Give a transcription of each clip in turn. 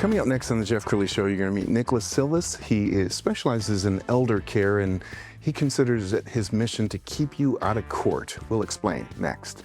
Coming up next on the Jeff Crilley Show, you're going to meet Nicholas Silvas. He specializes in elder care, and he considers it his mission to keep you out of court. We'll explain next.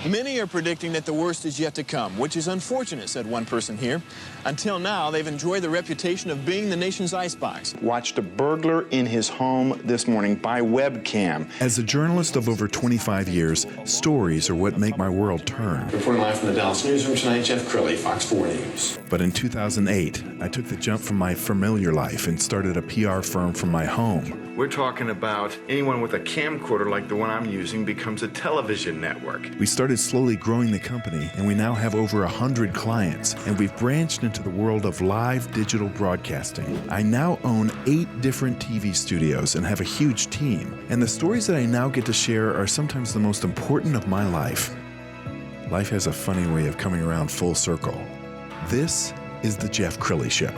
Many are predicting that the worst is yet to come, which is unfortunate, said one person here. Until now, they've enjoyed the reputation of being the nation's icebox. Watched a burglar in his home this morning by webcam. As a journalist of over 25 years, stories are what make my world turn. Reporting live from the Dallas newsroom tonight, Jeff Crilley, Fox 4 News. But in 2008, I took the jump from my familiar life and started a PR firm from my home. We're talking about anyone with a camcorder like the one I'm using becomes a television network. We started slowly growing the company, and we now have over 100 clients, and we've branched into the world of live digital broadcasting. I now own 8 different TV studios and have a huge team, and the stories that I now get to share are sometimes the most important of my life. Life has a funny way of coming around full circle. This is the Jeff Crilley Show.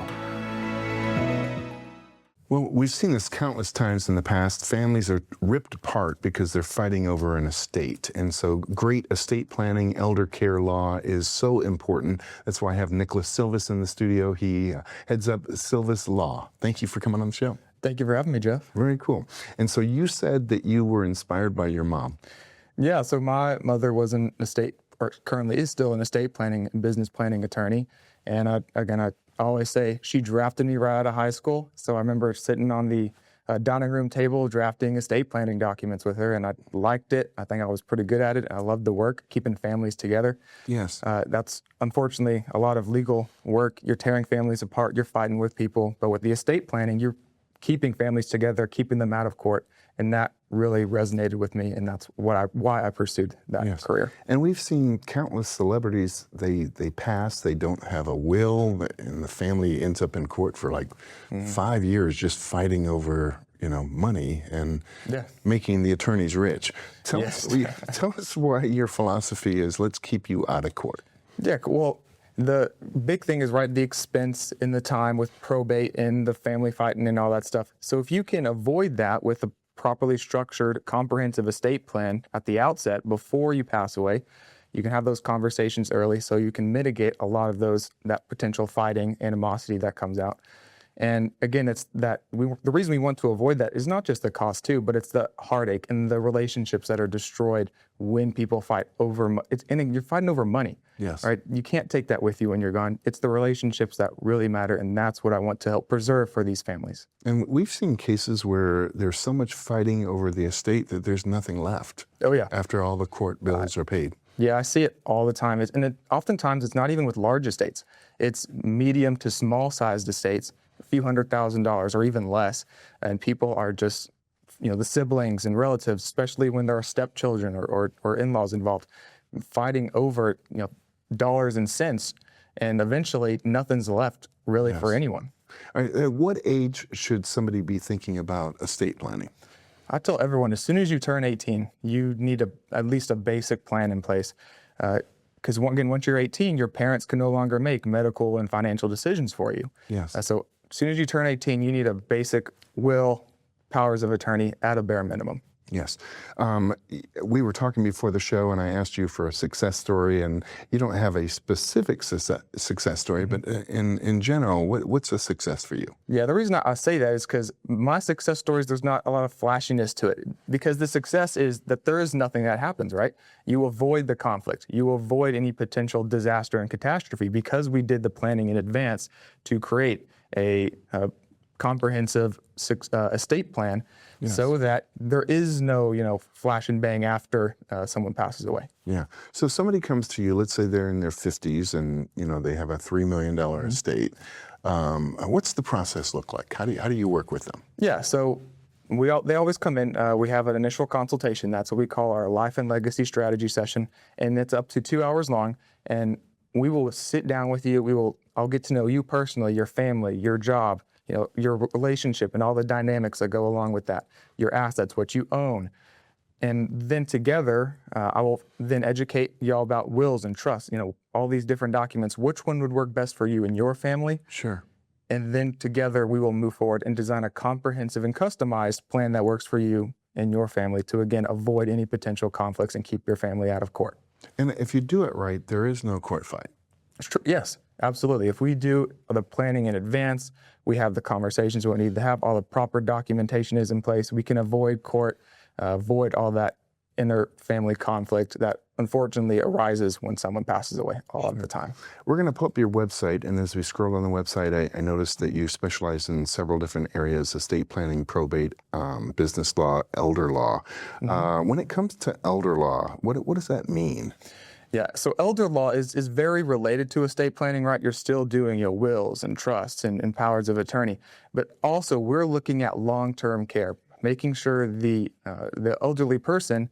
Well, we've seen this countless times in the past. Families are ripped apart because they're fighting over an estate. And so great estate planning, elder care law is so important. That's why I have Nicholas Silvas in the studio. He heads up Silvas Law. Thank you for coming on the show. Thank you for having me, Jeff. Very cool. And so you said that you were inspired by your mom. Yeah, so my mother was an estate, or currently is still an estate planning and business planning attorney. And I always say she drafted me right out of high school. So I remember sitting on the dining room table drafting estate planning documents with her, and I liked it. I think I was pretty good at it. I loved the work, keeping families together. Yes. That's unfortunately a lot of legal work. You're tearing families apart, you're fighting with people. But with the estate planning, you're keeping families together, keeping them out of court. And that really resonated with me, and that's why I pursued that career. And we've seen countless celebrities, they pass, they don't have a will, and the family ends up in court for like 5 years just fighting over, money and making the attorneys rich. Tell us why your philosophy is, let's keep you out of court. Yeah, well, the big thing is, the expense and the time with probate and the family fighting and all that stuff. So if you can avoid that with a properly structured, comprehensive estate plan at the outset before you pass away, you can have those conversations early so you can mitigate a lot of that potential fighting, animosity that comes out. And again, it's that the reason we want to avoid that is not just the cost too, but it's the heartache and the relationships that are destroyed when people fight over. You're fighting over money. Yes. Right. You can't take that with you when you're gone. It's the relationships that really matter, and that's what I want to help preserve for these families. And we've seen cases where there's so much fighting over the estate that there's nothing left. Oh yeah. After all the court bills are paid. Yeah, I see it all the time. Oftentimes it's not even with large estates. It's medium to small sized estates, a few $100,000 or even less, and people are just, the siblings and relatives, especially when there are stepchildren or in-laws involved, fighting over dollars and cents, and eventually nothing's left really for anyone. All right, at what age should somebody be thinking about estate planning? I tell everyone, as soon as you turn 18, you need at least a basic plan in place. Because once you're 18, your parents can no longer make medical and financial decisions for you. Yes. So as soon as you turn 18, you need a basic will, powers of attorney at a bare minimum. Yes. We were talking before the show, and I asked you for a success story, and you don't have a specific success story, but in general, what's a success for you? Yeah, the reason I say that is because my success stories, there's not a lot of flashiness to it, because the success is that there is nothing that happens, right? You avoid the conflict. You avoid any potential disaster and catastrophe because we did the planning in advance to create a comprehensive estate plan. Yes. So that there is no, flash and bang after someone passes away. Yeah. So somebody comes to you, let's say they're in their 50s and, they have a $3 million estate. What's the process look like? How do you work with them? Yeah. So they always come in. We have an initial consultation. That's what we call our life and legacy strategy session. And it's up to 2 hours long. And we will sit down with you. I'll get to know you personally, your family, your job, your relationship and all the dynamics that go along with that, your assets, what you own. And then together, I will then educate y'all about wills and trusts, all these different documents, which one would work best for you and your family. Sure. And then together we will move forward and design a comprehensive and customized plan that works for you in your family to, again, avoid any potential conflicts and keep your family out of court. And if you do it right, there is no court fight. Yes, absolutely. If we do the planning in advance, we have the conversations we need to have, all the proper documentation is in place, we can avoid court, avoid all that inner family conflict that unfortunately arises when someone passes away all of the time. We're going to put up your website, and as we scroll on the website, I noticed that you specialize in several different areas: estate planning, probate, business law, elder law. When it comes to elder law, what does that mean? Yeah, so elder law is very related to estate planning, right? You're still doing your wills and trusts and powers of attorney, but also we're looking at long-term care, making sure the elderly person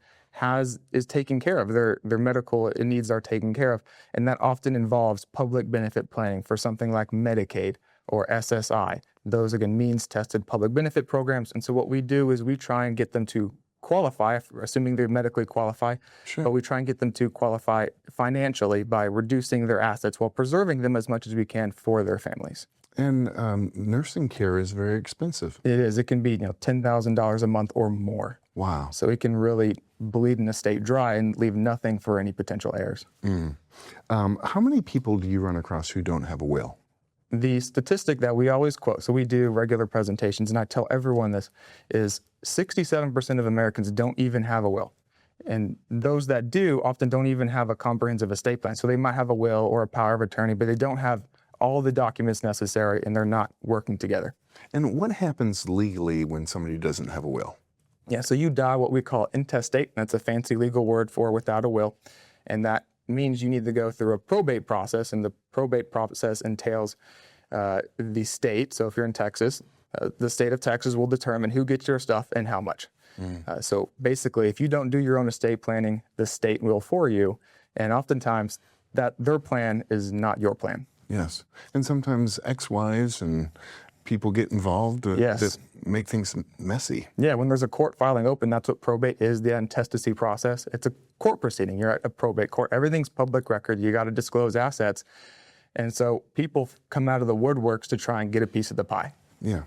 is taken care of, their medical needs are taken care of, and that often involves public benefit planning for something like Medicaid or SSI. Those, again, means-tested public benefit programs. And so what we do is we try and get them to qualify, assuming they medically qualify, but we try and get them to qualify financially by reducing their assets while preserving them as much as we can for their families. And nursing care is very expensive. It is. It can be $10,000 a month or more. Wow. So it can really bleed an estate dry and leave nothing for any potential heirs. How many people do you run across who don't have a will? The statistic that we always quote, so we do regular presentations, and I tell everyone this, is 67% of Americans don't even have a will. And those that do often don't even have a comprehensive estate plan. So they might have a will or a power of attorney, but they don't have all the documents necessary, and they're not working together. And what happens legally when somebody doesn't have a will? Yeah, so you die what we call intestate. That's a fancy legal word for without a will. And that means you need to go through a probate process, and the probate process entails the state. So if you're in Texas, the state of Texas will determine who gets your stuff and how much. So basically, if you don't do your own estate planning, the state will for you. And oftentimes, that their plan is not your plan. Yes. And sometimes ex-wives and people get involved to make things messy. Yeah, when there's a court filing open, that's what probate is, the intestacy process. It's a court proceeding. You're at a probate court. Everything's public record. You got to disclose assets. And so people come out of the woodworks to try and get a piece of the pie. Yeah.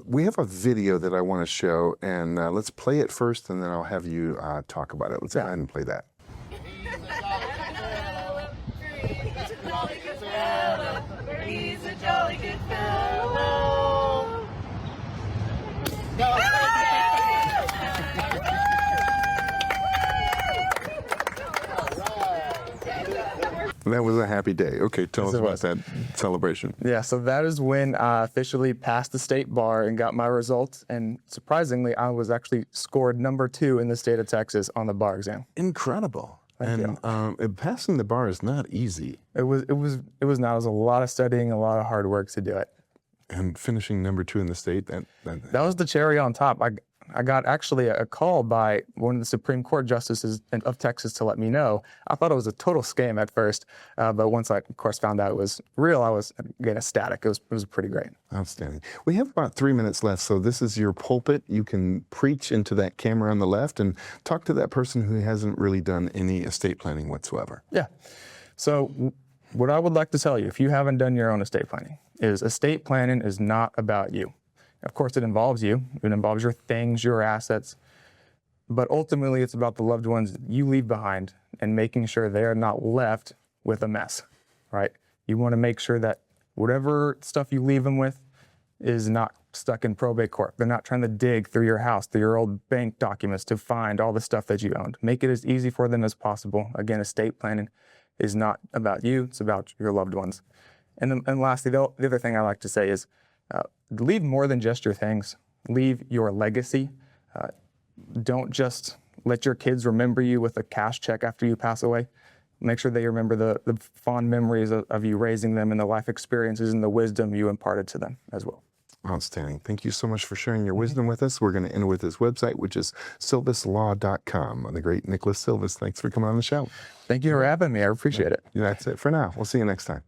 We have a video that I want to show, and let's play it first, and then I'll have you talk about it. Let's go ahead and play that. He's a jolly good fellow. That was a happy day. Okay, tell us about that celebration. Yeah, so that is when I officially passed the state bar and got my results. And surprisingly, I was actually scored #2 in the state of Texas on the bar exam. Incredible. Thank you. Passing the bar is not easy. It was not. It was a lot of studying, a lot of hard work to do it. And finishing #2 in the state, that was the cherry on top. I got actually a call by one of the Supreme Court justices of Texas to let me know. I thought it was a total scam at first, but once I, of course, found out it was real, I was again ecstatic. It was pretty great. Outstanding. We have about 3 minutes left, so this is your pulpit. You can preach into that camera on the left and talk to that person who hasn't really done any estate planning whatsoever. Yeah. So what I would like to tell you, if you haven't done your own estate planning, is estate planning is not about you. Of course, it involves you. It involves your things, your assets. But ultimately, it's about the loved ones you leave behind and making sure they are not left with a mess, right? You want to make sure that whatever stuff you leave them with is not stuck in probate court. They're not trying to dig through your house, through your old bank documents to find all the stuff that you owned. Make it as easy for them as possible. Again, estate planning is not about you. It's about your loved ones. And lastly, the other thing I like to say is, leave more than just your things. Leave your legacy. Don't just let your kids remember you with a cash check after you pass away. Make sure they remember the fond memories of you raising them and the life experiences and the wisdom you imparted to them as well. Outstanding. Thank you so much for sharing your wisdom with us. We're going to end with this website, which is silvaslaw.com. The great Nicholas Silvas, thanks for coming on the show. Thank you for having me. I appreciate it. That's it for now. We'll see you next time.